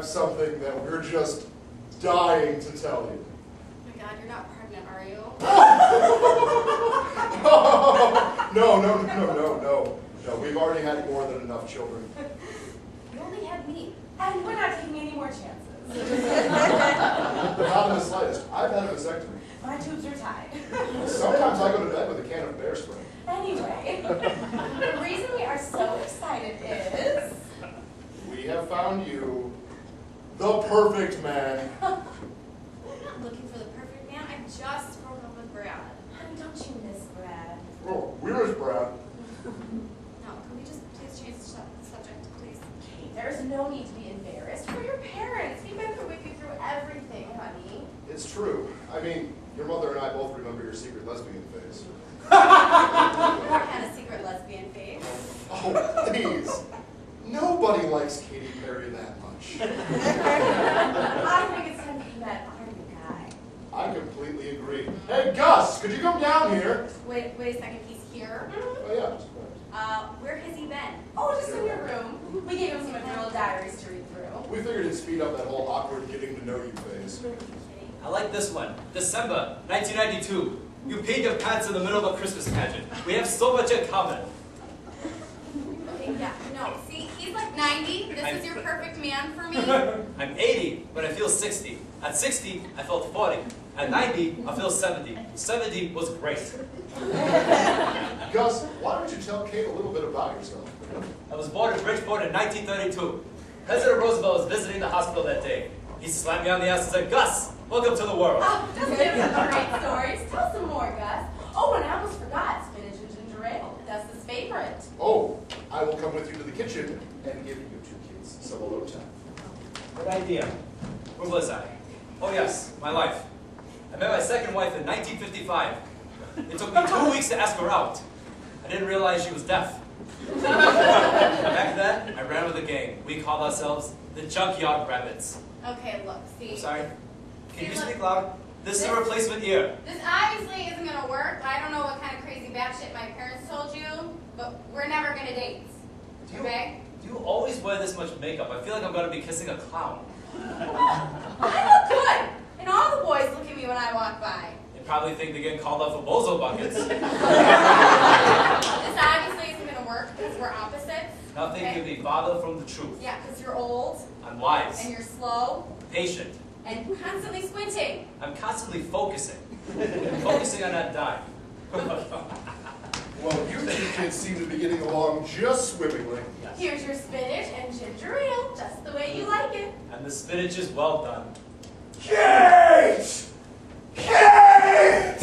have something that we're just dying to tell you. Oh my God, you're not pregnant, are you? No, we've already had more than enough children. You only had me. And we're not taking any more chances. Not in the slightest. I've had a vasectomy. My tubes are tied. Sometimes I go to bed with a can of bear spray. Anyway, the reason we are so excited is... We have found you the perfect man. I'm not looking for the perfect man. I just broke up with Brad. Honey, don't you miss Brad? Oh, we miss Brad. No, can we just please change the subject, please? Kate, there's no need to be embarrassed. We're your parents. We've been with you through everything, honey. It's true. I mean, your mother and I both remember your secret lesbian phase. I had a secret lesbian phase. Oh, please. Nobody likes Katy Perry that much. I think it's time to met our new guy. I completely agree. Hey, Gus, could you come down here? Wait a second, he's here? Oh, yeah. Where has he been? Oh, just in your room. We gave him some Madrigal diaries to read through. We figured it'd speed up that whole awkward getting to know you phase. I like this one. December 1992. You paid your pants in the middle of a Christmas pageant. We have so much in common. Okay, yeah, no. See, he's like 90. This is your perfect man for me. I'm 80, but I feel 60. At 60, I felt 40. At 90, I feel 70. 70 was great. Gus, why don't you tell Kate a little bit about yourself? I was born in Bridgeport in 1932. President Roosevelt was visiting the hospital that day. He slapped me on the ass and said, "Gus, welcome to the world." Oh, just give us some great stories. Tell some more, Gus. Oh, and I almost forgot. Spinach and ginger ale. That's his favorite. Oh, I will come with you to the kitchen and give you two kids some alone time. Good idea. Where was I? Oh yes, my life. I met my second wife in 1955. It took me 2 weeks to ask her out. I didn't realize she was deaf. Back then, I ran with a gang. We called ourselves the Junkyard Rabbits. Okay, look, see. I'm sorry. Can you See, speak look, loud? This is a replacement ear. This obviously isn't gonna work. I don't know what kind of crazy batshit my parents told you, but we're never gonna date. Okay? Do you always wear this much makeup? I feel like I'm gonna be kissing a clown. I look good! And all the boys look at me when I walk by. They probably think they're getting called out for bozo buckets. This obviously isn't gonna work because we're opposites. Nothing okay? can be farther from the truth. Yeah, because you're old. I'm wise. And you're slow. Patient. And constantly squinting. I'm constantly focusing. Focusing on that dime. Well, you two kids seem to be getting along just swimmingly. Yes. Here's your spinach and ginger ale, just the way you like it. And the spinach is well done. Kate! Kate!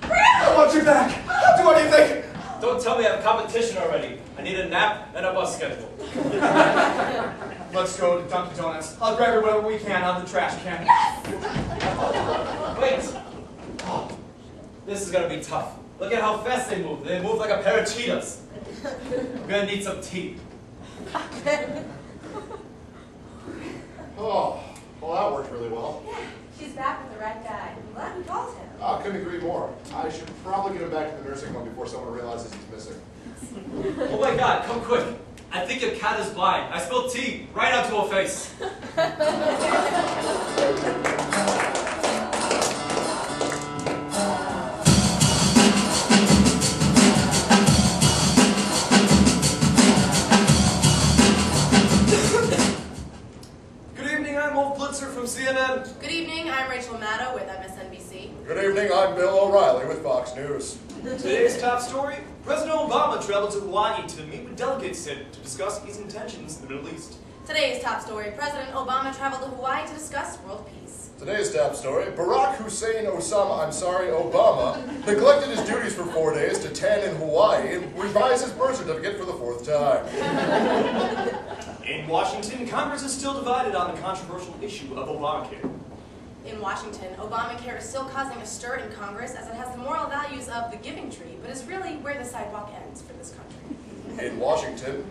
I want you back. I'll do anything. Don't tell me I have competition already. I need a nap and a bus schedule. Let's go to Dunkin' Donuts. I'll grab whatever we can out of the trash can. Wait! Oh, this is gonna be tough. Look at how fast they move. They move like a pair of cheetahs. I'm gonna need some tea. Oh, well, that worked really well. Yeah, she's back with the right guy. I'm glad we called him. Oh, I couldn't agree more. I should probably get him back to the nursing home before someone realizes he's missing. Oh my God, come quick. I think your cat is blind. I spilled tea right onto her face. Good evening, I'm Wolf Blitzer from CNN. Good evening, I'm Rachel Maddow with MSNBC. Good evening, I'm Bill O'Reilly with Fox News. Today's top story, President Obama traveled to Hawaii to meet with delegates to discuss his intentions in the Middle East. Today's top story, President Obama traveled to Hawaii to discuss world peace. Today's top story, Barack Hussein Obama neglected his duties for 4 days to tan in Hawaii and revised his birth certificate for the 4th time. In Washington, Congress is still divided on the controversial issue of Obamacare. In Washington, Obamacare is still causing a stir in Congress as it has the moral values of the giving tree, but is really where the sidewalk ends for this country. In Washington,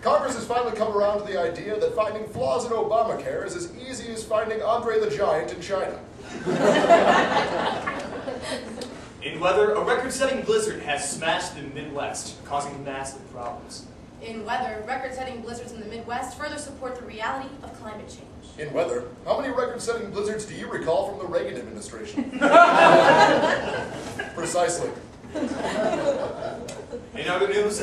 Congress has finally come around to the idea that finding flaws in Obamacare is as easy as finding Andre the Giant in China. In weather, a record-setting blizzard has smashed the Midwest, causing massive problems. In weather, record-setting blizzards in the Midwest further support the reality of climate change. In weather, how many record-setting blizzards do you recall from the Reagan administration? Precisely. In other news,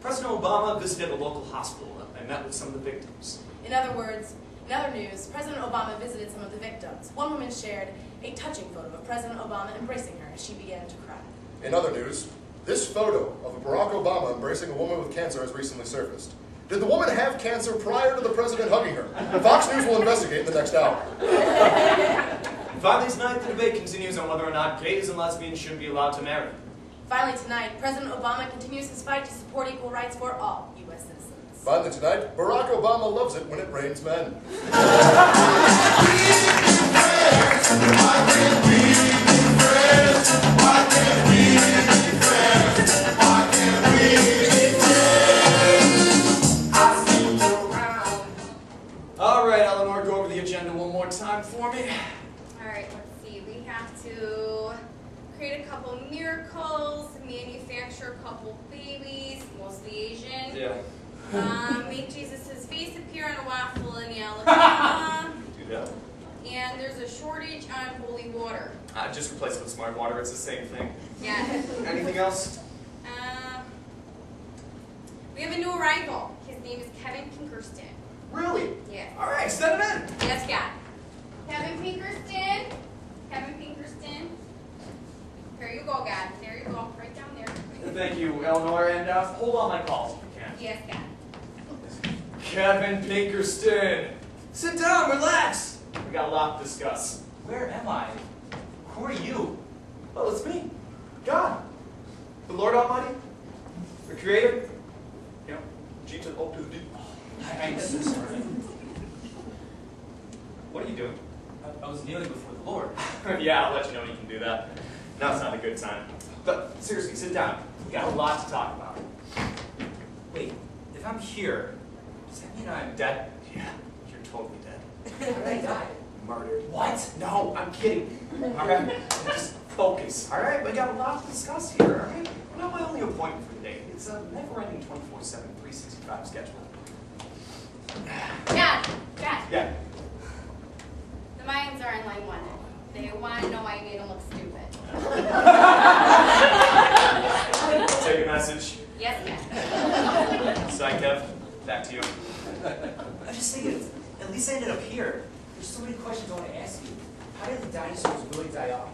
President Obama visited a local hospital and met with some of the victims. In other news, President Obama visited some of the victims. One woman shared a touching photo of President Obama embracing her as she began to cry. In other news, this photo of Barack Obama embracing a woman with cancer has recently surfaced. Did the woman have cancer prior to the president hugging her? Fox News will investigate in the next hour. Finally tonight, the debate continues on whether or not gays and lesbians should be allowed to marry. Finally tonight, President Obama continues his fight to support equal rights for all U.S. citizens. Finally tonight, Barack Obama loves it when it rains men. All right, Eleanor, go over the agenda one more time for me. Alright, let's see. We have to create a couple miracles, manufacture a couple babies, mostly Asian. Yeah. Make Jesus' face appear on a waffle in Alabama. Do that. And there's a shortage on holy water. Just replace it with smart water. It's the same thing. Yeah. Anything else? We have a new arrival. His name is Kevin Pinkerston. Really? Yeah. All right, send him in. Yes, God. Kevin Pinkerston. Kevin Pinkerston. There you go, God. There you go. Right down there. Thank you, Eleanor, and hold on my calls if you can. Yes, God. Kevin Pinkerston. Sit down, relax. We got a lot to discuss. Where am I? Who are you? Well, it's me, God, the Lord Almighty, the Creator. You know, G to the O to the D. I'm so sorry. What are you doing? I was kneeling before the Lord. Yeah, I'll let you know when you can do that. Now's not a good time. But seriously, sit down. We got a lot to talk about. Wait, if I'm here, does that mean I'm Dead? Yeah, you're totally dead. How did I die? Murdered. What? No, I'm kidding. All right, just focus. All right, we got a lot to discuss here. All right, not my only appointment for the day. It's a never-ending 24/7, 365 schedule. Dad. Dad. Yeah. The Mayans are in line 1. They want to know why you made them look stupid. Take a message. Yes, Dad. Sorry, Kev. Back to you. I'm just thinking, at least I ended up here. There's so many questions I want to ask you. How did the dinosaurs really die off?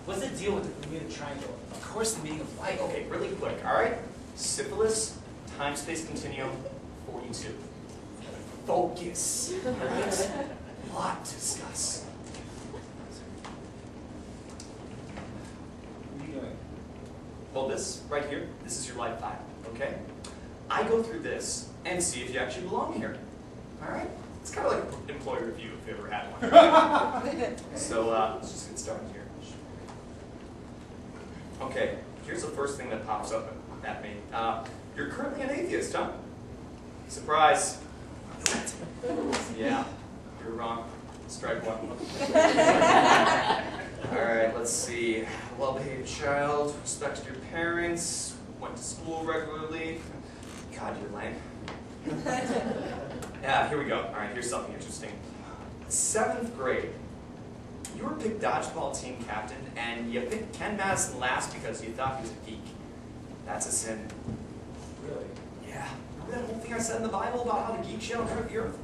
What's the deal with the Bermuda Triangle? Of course, the meaning of life. Okay, really quick, all right? Syphilis, time-space continuum, 42. Focus. All right? A lot to discuss. What are you doing? Well, this right here, this is your life file, okay? I go through this and see if you actually belong here. All right? It's kind of like an employee review if you ever had one. So let's just get started here. Okay, here's the first thing that pops up at me. You're currently an atheist, huh? Surprise. Yeah, you're wrong. Strike one. All right, let's see. Well-behaved child, respected your parents, went to school regularly. God, you're lame. Yeah, here we go. All right, here's something interesting. 7th grade. You were picked dodgeball team captain, and you picked Ken Madison last because you thought he was a geek. That's a sin. Really? Yeah. Remember that whole thing I said in the Bible about how the geek shall inherit the earth?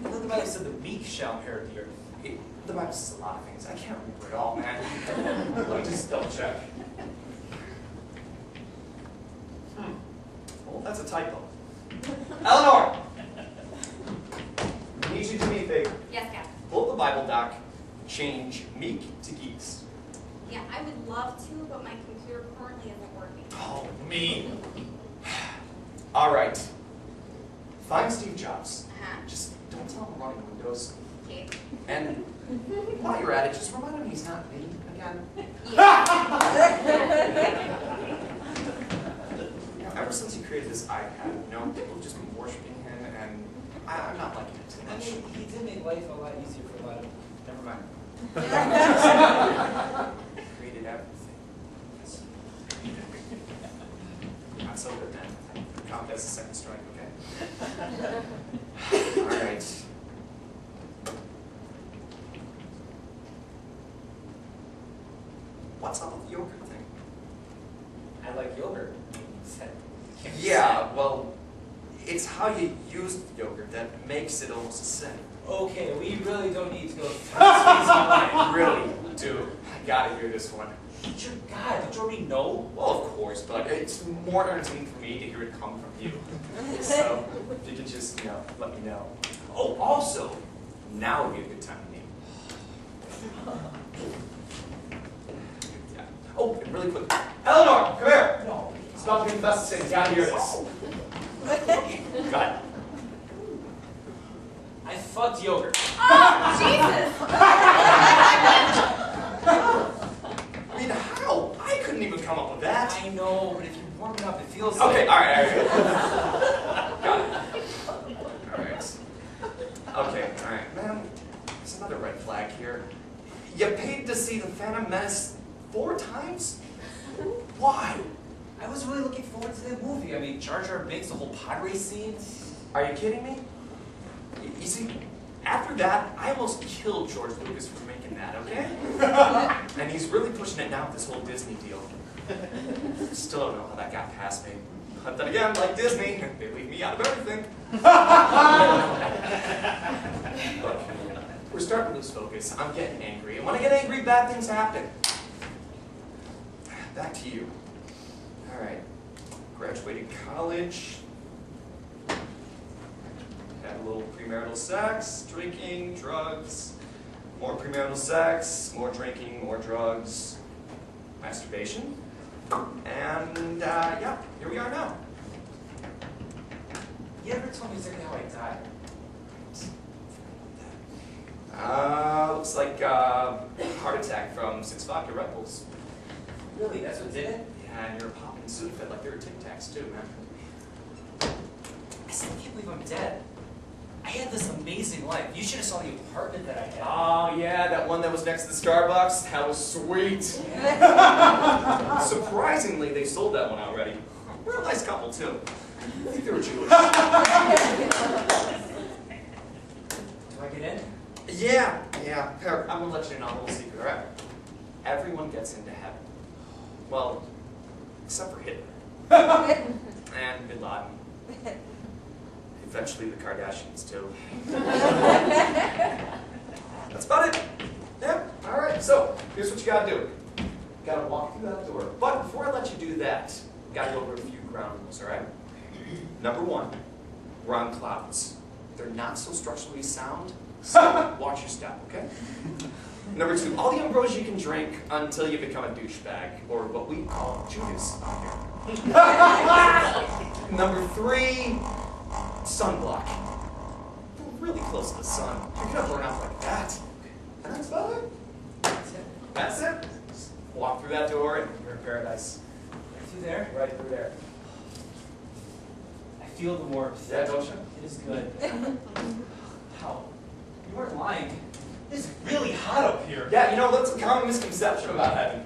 I thought the Bible said the meek shall inherit the earth. The Bible says a lot of things. I can't remember it all, man. Let me just double check. Well, that's a typo. Eleanor! I need you to do me a favor. Yes, God. Pull up the Bible doc, change meek to geeks. Yeah, I would love to, but my computer currently isn't working. Oh, me. All right. Find Steve Jobs. Just don't tell him I'm running Windows. Okay. And while you're at it, just remind him he's not me again. Ever since he created this iPad, people have just been worshiping him, and I'm not liking it too I much. mean, he did make life a lot easier for a lot of... Never mind. Created everything. Not so good, man. what's up with the yogurt thing? I like yogurt. Yeah, well, it's how you use the yogurt that makes it almost a sin. Okay, we really don't need to go through this. Really, dude, I gotta hear this one. Dear God, don't you already know? Well, of course, but it's more entertaining for me to hear it come from you. So, if you could just, let me know. Oh, also, now would be a good time to name. Yeah. Oh, and really quick. Eleanor, come here! No. Stop being the best to say, you gotta hear this. Go ahead. I fucked yogurt. Oh, Jesus! I mean, how? I couldn't even come up with that. I know, but if you warm it up, it feels Okay, like... all right. Got it. All right. Okay, all right, man. There's another red flag here. You paid to see the Phantom Menace 4 times? Why? I was really looking forward to the movie. I mean, Jar Jar Binks, the whole pod race scene. Are you kidding me? You see, after that, I almost killed George Lucas for making that, okay? And he's really pushing it now with this whole Disney deal. Still don't know how that got past me. But then again, like Disney, they leave me out of everything. Look, we're starting to lose focus. I'm getting angry. And when I get angry, bad things happen. Back to you. All right. Graduated college. Had a little premarital sex, drinking, drugs. More premarital sex, more drinking, more drugs. Masturbation. And, yeah, here we are now. You ever told me exactly how I died? Looks like, heart attack from 6 vodka Red Bulls. Really? That's what did it? Yeah, and you're popping Sudafed like they were Tic Tacs too, man. I still can't believe I'm dead. I had this amazing life. You should have saw the apartment that I had. Oh, yeah, that one that was next to the Starbucks? That was sweet. Surprisingly, they sold that one already. We're a nice couple, too. I think they were Jewish. Do I get in? Yeah. Here, I'm gonna let you in on a little secret, alright? Everyone gets into heaven. Well, except for Hitler. And Bin Laden. Eventually the Kardashians, too. That's about it. Yeah, alright, so here's what you gotta do. You gotta walk through that door. But before I let you do that, you gotta go over a few ground rules, alright? Number 1, we're on clouds. They're not so structurally sound, so watch your step, okay? Number 2, all the ambrosia you can drink until you become a douchebag, or what we call Judas here. Number 3, sunblock. We're really close to the sun. You're gonna burn out like that. And that's about it. That's it. Just walk through that door and you're in paradise. Right through there? Right through there. I feel the warmth. Yeah, don't you? It is good. How? You weren't lying. It is really hot up here. Yeah, that's a common misconception about heaven.